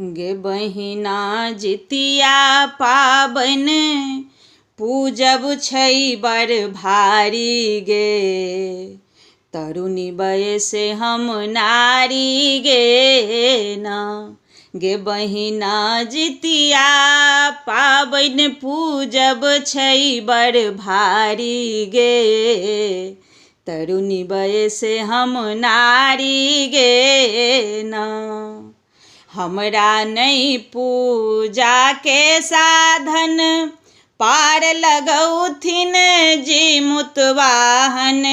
गे बहिना जितिया पाबन पूजब छै बड़ भारी गे। तरुणी बयस हम नारी गे ना। गे बहिना जितिया पाबन पूजब छै बड़ भारी गे। तरुणी बयस हम नारी गे ना। हमरा नहीं पूजा के साधन पार लगौथिन जी मुतवाहन।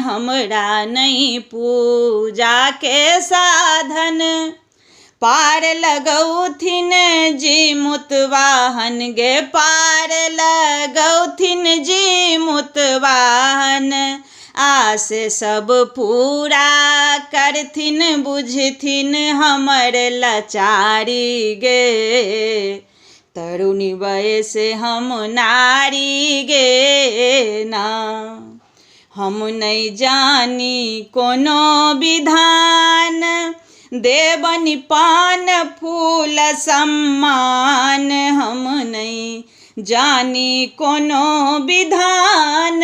हमरा नहीं पूजा के साधन पार लगौथिन जी मुतवाहन गे। पार लगौथिन जी मुतवाहन। आस सब पूरा करथिन बुझथिन हमर लाचारी गे। तरुणी बयस हम नारी गे ना। हम नहीं जानी कोनो विधान देबनि पान फूल सम्मान। हम नहीं जानी कोनो विधान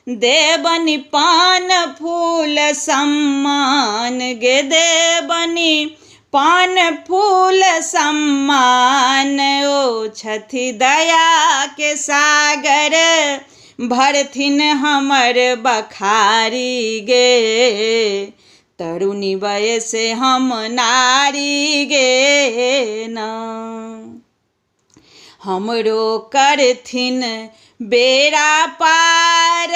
देबनि पान फूल सम्मान गे। देबनि पान फूल सम्मान। ओ छथि दया के सागर भरथिन हमर बखारी गे। तरुणी बयस हम नारी गे ना। हमरो करथिन बेड़ा पार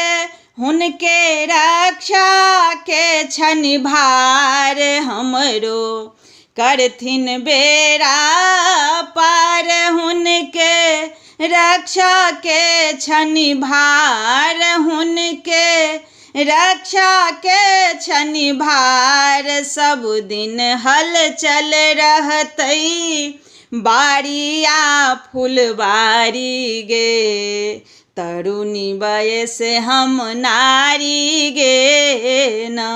हुनके रक्षा के छनि भार। हमरो करथिन बेड़ा पार हुनके रक्षा के छनि भार। हुनके रक्षा के छनि भार। सब दिन हल चल रहतै बारिया फुलवारी गे। तरुणी बयस हम नारी गे ना।